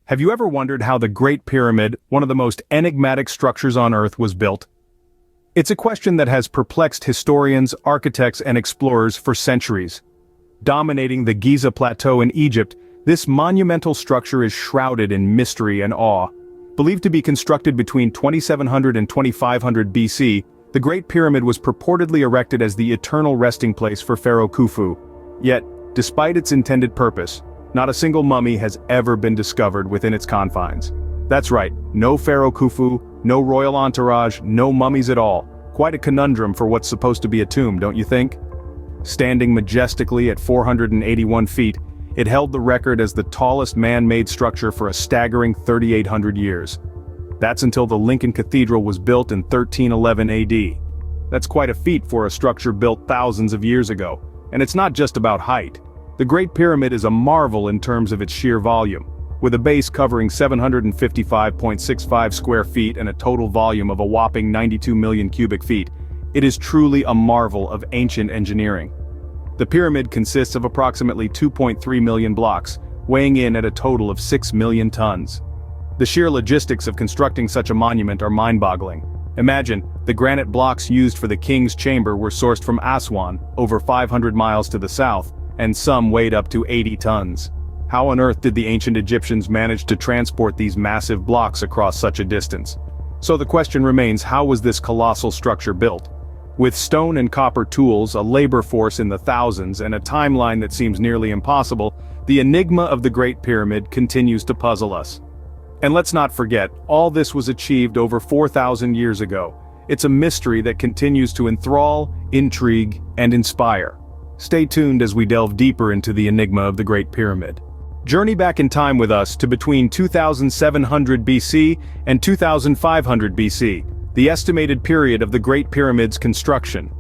Have you ever wondered how the Great Pyramid, one of the most enigmatic structures on Earth, was built? It's a question that has perplexed historians, architects, and explorers for centuries. Dominating the Giza Plateau in Egypt, this monumental structure is shrouded in mystery and awe. Believed to be constructed between 2700 and 2500 BC, the Great Pyramid was purportedly erected as the eternal resting place for Pharaoh Khufu. Yet, despite its intended purpose, not a single mummy has ever been discovered within its confines. That's right, no Pharaoh Khufu, no royal entourage, no mummies at all. Quite a conundrum for what's supposed to be a tomb, don't you think? Standing majestically at 481 feet, it held the record as the tallest man-made structure for a staggering 3,800 years. That's until the Lincoln Cathedral was built in 1311 AD. That's quite a feat for a structure built thousands of years ago, and it's not just about height. The Great Pyramid is a marvel in terms of its sheer volume. With a base covering 755.65 square feet and a total volume of a whopping 92 million cubic feet, it is truly a marvel of ancient engineering. The pyramid consists of approximately 2.3 million blocks, weighing in at a total of 6 million tons. The sheer logistics of constructing such a monument are mind-boggling. Imagine, the granite blocks used for the king's chamber were sourced from Aswan, over 500 miles to the south, and some weighed up to 80 tons. How on earth did the ancient Egyptians manage to transport these massive blocks across such a distance? So the question remains, how was this colossal structure built? With stone and copper tools, a labor force in the thousands, and a timeline that seems nearly impossible, the enigma of the Great Pyramid continues to puzzle us. And let's not forget, all this was achieved over 4,000 years ago. It's a mystery that continues to enthrall, intrigue, and inspire. Stay tuned as we delve deeper into the enigma of the Great Pyramid. Journey back in time with us to between 2700 BC and 2500 BC, the estimated period of the Great Pyramid's construction.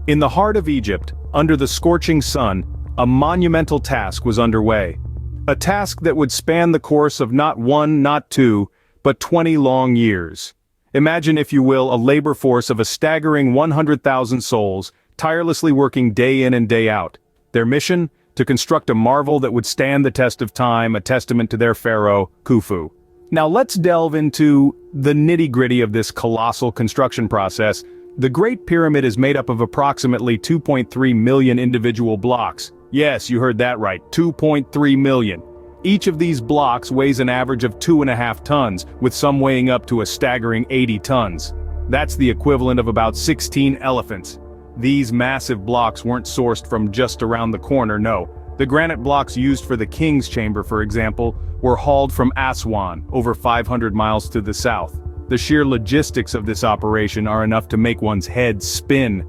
In the heart of Egypt, under the scorching sun, a monumental task was underway. A task that would span the course of not one, not two, but 20 long years. Imagine, if you will, a labor force of a staggering 100,000 souls, tirelessly working day in and day out. Their mission? To construct a marvel that would stand the test of time, a testament to their pharaoh, Khufu. Now let's delve into the nitty-gritty of this colossal construction process. The Great Pyramid is made up of approximately 2.3 million individual blocks. Yes, you heard that right, 2.3 million. Each of these blocks weighs an average of 2.5 tons, with some weighing up to a staggering 80 tons. That's the equivalent of about 16 elephants. These massive blocks weren't sourced from just around the corner, no. The granite blocks used for the king's chamber, for example, were hauled from Aswan, over 500 miles to the south. The sheer logistics of this operation are enough to make one's head spin.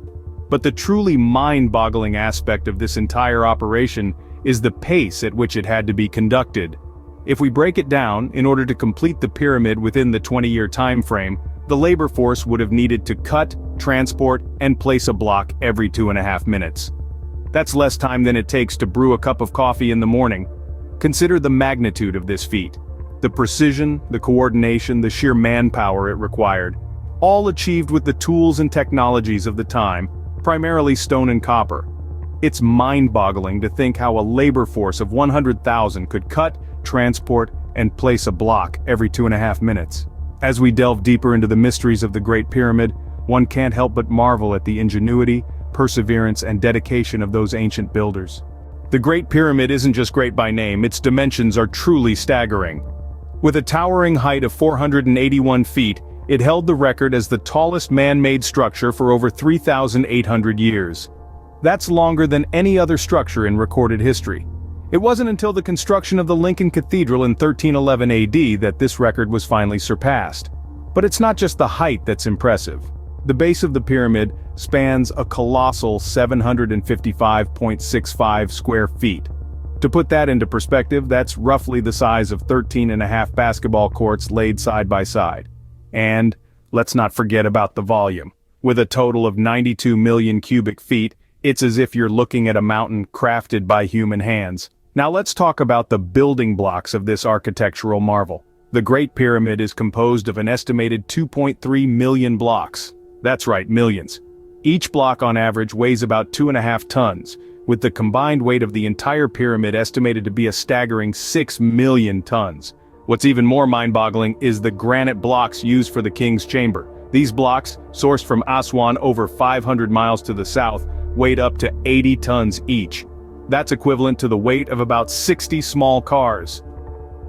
But the truly mind-boggling aspect of this entire operation is the pace at which it had to be conducted. If we break it down, in order to complete the pyramid within the 20-year time frame, the labor force would have needed to cut, transport, and place a block every 2.5 minutes. That's less time than it takes to brew a cup of coffee in the morning. Consider the magnitude of this feat. The precision, the coordination, the sheer manpower it required. All achieved with the tools and technologies of the time, primarily stone and copper. It's mind-boggling to think how a labor force of 100,000 could cut, transport, and place a block every 2.5 minutes. As we delve deeper into the mysteries of the Great Pyramid, one can't help but marvel at the ingenuity, perseverance, and dedication of those ancient builders. The Great Pyramid isn't just great by name, its dimensions are truly staggering. With a towering height of 481 feet, it held the record as the tallest man-made structure for over 3,800 years. That's longer than any other structure in recorded history. It wasn't until the construction of the Lincoln Cathedral in 1311 AD that this record was finally surpassed. But it's not just the height that's impressive. The base of the pyramid spans a colossal 755.65 square feet. To put that into perspective, that's roughly the size of 13.5 basketball courts laid side by side. And, let's not forget about the volume. With a total of 92 million cubic feet, it's as if you're looking at a mountain crafted by human hands. Now let's talk about the building blocks of this architectural marvel. The Great Pyramid is composed of an estimated 2.3 million blocks. That's right, millions. Each block on average weighs about 2.5 tons, with the combined weight of the entire pyramid estimated to be a staggering 6 million tons. What's even more mind-boggling is the granite blocks used for the king's chamber. These blocks, sourced from Aswan over 500 miles to the south, weighed up to 80 tons each. That's equivalent to the weight of about 60 small cars.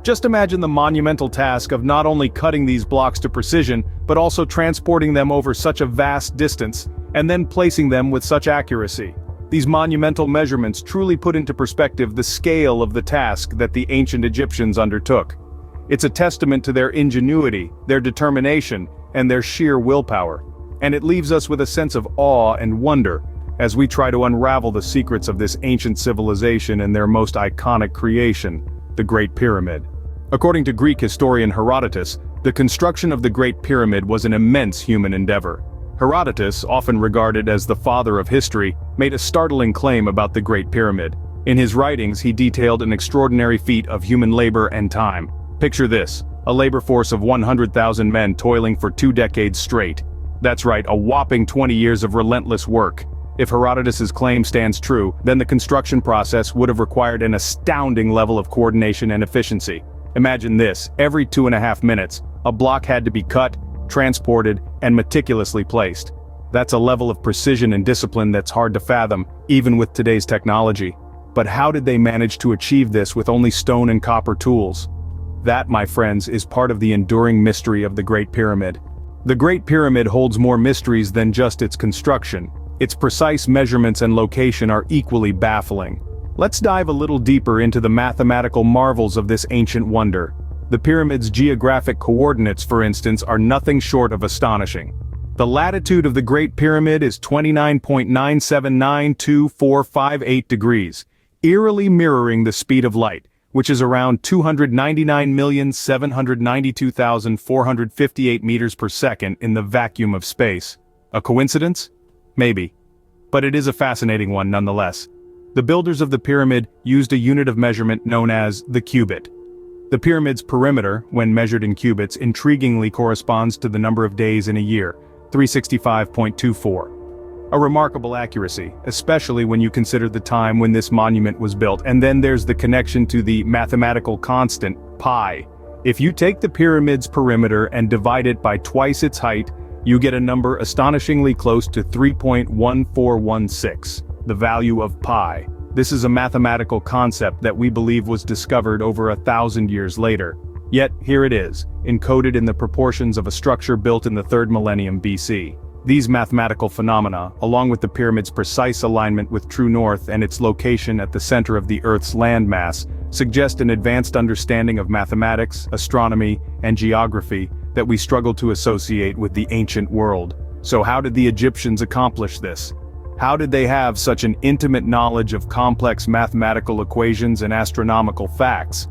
Just imagine the monumental task of not only cutting these blocks to precision, but also transporting them over such a vast distance, and then placing them with such accuracy. These monumental measurements truly put into perspective the scale of the task that the ancient Egyptians undertook. It's a testament to their ingenuity, their determination, and their sheer willpower. And it leaves us with a sense of awe and wonder, as we try to unravel the secrets of this ancient civilization and their most iconic creation, the Great Pyramid. According to Greek historian Herodotus, the construction of the Great Pyramid was an immense human endeavor. Herodotus, often regarded as the father of history, made a startling claim about the Great Pyramid. In his writings, he detailed an extraordinary feat of human labor and time. Picture this, a labor force of 100,000 men toiling for 2 decades straight. That's right, a whopping 20 years of relentless work. If Herodotus's claim stands true, then the construction process would have required an astounding level of coordination and efficiency. Imagine this, every 2.5 minutes, a block had to be cut, transported, and meticulously placed. That's a level of precision and discipline that's hard to fathom, even with today's technology. But how did they manage to achieve this with only stone and copper tools? That, my friends, is part of the enduring mystery of the Great Pyramid. The Great Pyramid holds more mysteries than just its construction. Its precise measurements and location are equally baffling. Let's dive a little deeper into the mathematical marvels of this ancient wonder. The pyramid's geographic coordinates, for instance, are nothing short of astonishing. The latitude of the Great Pyramid is 29.9792458 degrees, eerily mirroring the speed of light, which is around 299,792,458 meters per second in the vacuum of space. A coincidence? Maybe. But it is a fascinating one nonetheless. The builders of the pyramid used a unit of measurement known as the cubit. The pyramid's perimeter, when measured in cubits, intriguingly corresponds to the number of days in a year, 365.24. A remarkable accuracy, especially when you consider the time when this monument was built. And then there's the connection to the mathematical constant, pi. If you take the pyramid's perimeter and divide it by twice its height, you get a number astonishingly close to 3.1416, the value of pi. This is a mathematical concept that we believe was discovered over 1,000 years later. Yet, here it is, encoded in the proportions of a structure built in the 3rd millennium BC. These mathematical phenomena, along with the pyramid's precise alignment with true north and its location at the center of the Earth's landmass, suggest an advanced understanding of mathematics, astronomy, and geography that we struggle to associate with the ancient world. So how did the Egyptians accomplish this? How did they have such an intimate knowledge of complex mathematical equations and astronomical facts?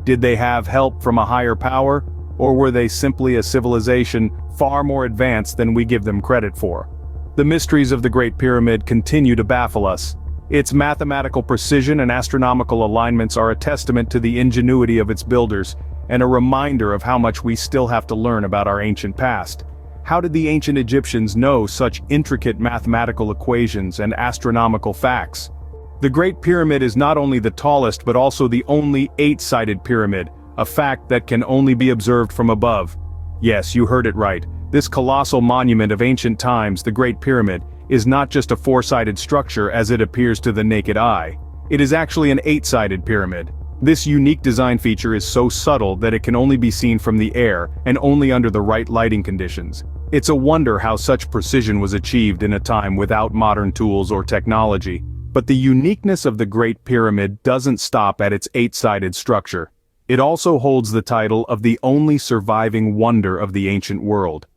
Did they have help from a higher power, or were they simply a civilization far more advanced than we give them credit for? The mysteries of the Great Pyramid continue to baffle us. Its mathematical precision and astronomical alignments are a testament to the ingenuity of its builders, and a reminder of how much we still have to learn about our ancient past. How did the ancient Egyptians know such intricate mathematical equations and astronomical facts? The Great Pyramid is not only the tallest but also the only 8-sided pyramid, a fact that can only be observed from above. Yes, you heard it right. This colossal monument of ancient times, the Great Pyramid, is not just a 4-sided structure as it appears to the naked eye. It is actually an 8-sided pyramid. This unique design feature is so subtle that it can only be seen from the air and only under the right lighting conditions. It's a wonder how such precision was achieved in a time without modern tools or technology. But the uniqueness of the Great Pyramid doesn't stop at its 8-sided structure. It also holds the title of the only surviving wonder of the ancient world.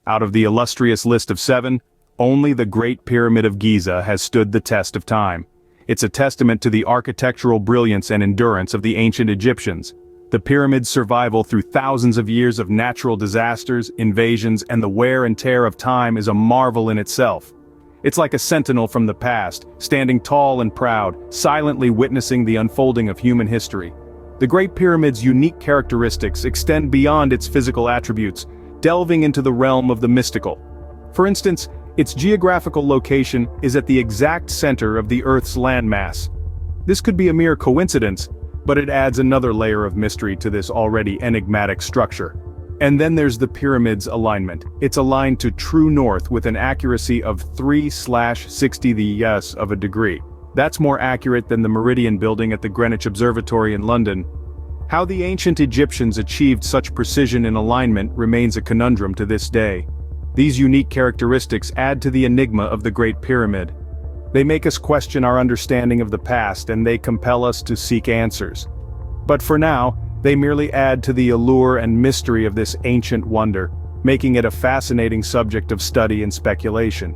Out of the illustrious list of 7, only the Great Pyramid of Giza has stood the test of time. It's a testament to the architectural brilliance and endurance of the ancient Egyptians. The pyramid's survival through thousands of years of natural disasters, invasions, and the wear and tear of time is a marvel in itself. It's like a sentinel from the past, standing tall and proud, silently witnessing the unfolding of human history. The Great Pyramid's unique characteristics extend beyond its physical attributes, delving into the realm of the mystical. For instance, its geographical location is at the exact center of the Earth's landmass. This could be a mere coincidence, But it adds another layer of mystery to this already enigmatic structure. And then there's the pyramid's alignment. It's aligned to true north with an accuracy of 3/60th of a degree. That's more accurate than the Meridian building at the Greenwich Observatory in London. How the ancient Egyptians achieved such precision in alignment remains a conundrum to this day. These unique characteristics add to the enigma of the Great Pyramid. They make us question our understanding of the past, and they compel us to seek answers. But for now, they merely add to the allure and mystery of this ancient wonder, making it a fascinating subject of study and speculation.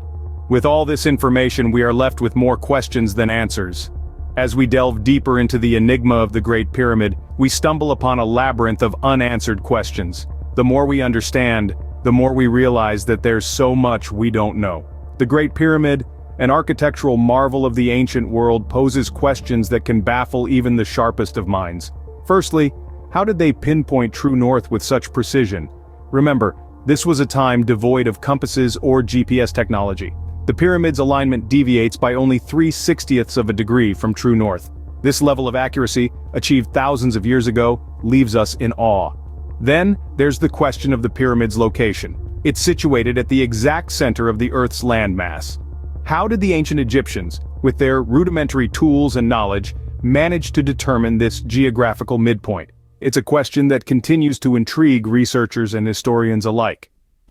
With all this information, we are left with more questions than answers. As we delve deeper into the enigma of the Great Pyramid, we stumble upon a labyrinth of unanswered questions. The more we understand, the more we realize that there's so much we don't know. The Great Pyramid, an architectural marvel of the ancient world, poses questions that can baffle even the sharpest of minds. Firstly, how did they pinpoint true north with such precision? Remember, this was a time devoid of compasses or GPS technology. The pyramid's alignment deviates by only 3/60ths of a degree from true north. This level of accuracy, achieved thousands of years ago, leaves us in awe. Then, there's the question of the pyramid's location. It's situated at the exact center of the Earth's landmass. How did the ancient Egyptians, with their rudimentary tools and knowledge, manage to determine this geographical midpoint? It's a question that continues to intrigue researchers and historians alike.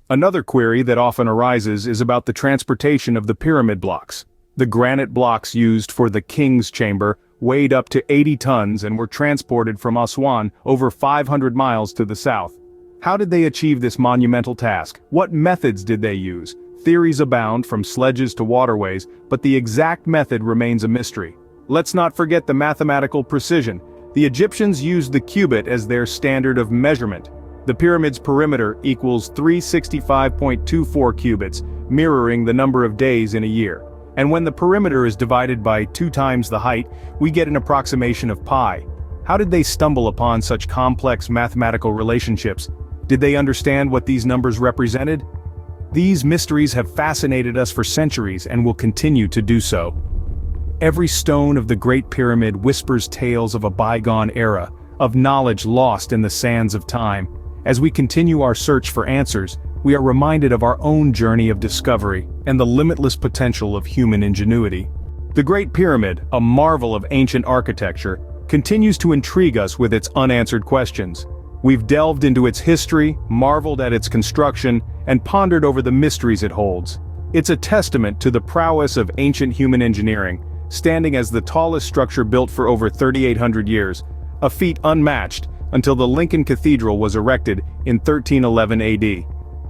Another query that often arises is about the transportation of the pyramid blocks. The granite blocks used for the king's chamber weighed up to 80 tons and were transported from Aswan over 500 miles to the south. How did they achieve this monumental task? What methods did they use? Theories abound, from sledges to waterways, but the exact method remains a mystery. Let's not forget the mathematical precision. The Egyptians used the cubit as their standard of measurement. The pyramid's perimeter equals 365.24 cubits, mirroring the number of days in a year. And when the perimeter is divided by 2 times the height, we get an approximation of pi. How did they stumble upon such complex mathematical relationships? Did they understand what these numbers represented? These mysteries have fascinated us for centuries and will continue to do so. Every stone of the Great Pyramid whispers tales of a bygone era, of knowledge lost in the sands of time. As we continue our search for answers, we are reminded of our own journey of discovery and the limitless potential of human ingenuity. The Great Pyramid, a marvel of ancient architecture, continues to intrigue us with its unanswered questions. We've delved into its history, marveled at its construction, and pondered over the mysteries it holds. It's a testament to the prowess of ancient human engineering, standing as the tallest structure built for over 3,800 years, a feat unmatched until the Lincoln Cathedral was erected in 1311 AD.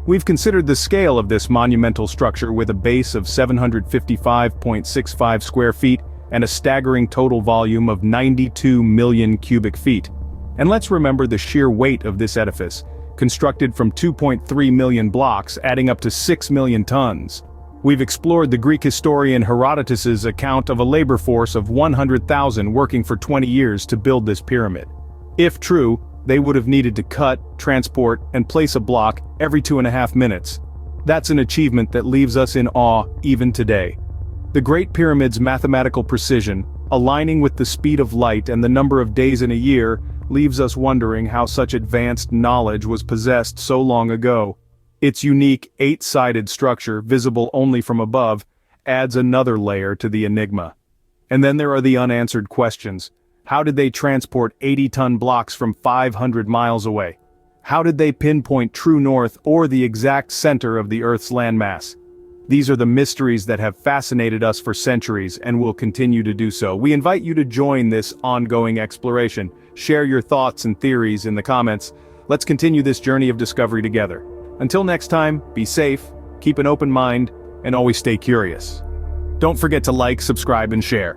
We've considered the scale of this monumental structure with a base of 755.65 square feet and a staggering total volume of 92 million cubic feet. And let's remember the sheer weight of this edifice, constructed from 2.3 million blocks adding up to 6 million tons. We've explored the Greek historian Herodotus's account of a labor force of 100,000 working for 20 years to build this pyramid. If true, they would have needed to cut, transport, and place a block every 2.5 minutes. That's an achievement that leaves us in awe even today. The Great Pyramid's mathematical precision, aligning with the speed of light and the number of days in a year, leaves us wondering how such advanced knowledge was possessed so long ago. Its unique 8-sided structure, visible only from above, adds another layer to the enigma. And then there are the unanswered questions. How did they transport 80-ton blocks from 500 miles away? How did they pinpoint true north or the exact center of the Earth's landmass? These are the mysteries that have fascinated us for centuries and will continue to do so. We invite you to join this ongoing exploration. Share your thoughts and theories in the comments. Let's continue this journey of discovery together. Until next time, be safe, keep an open mind, and always stay curious. Don't forget to like, subscribe, and share.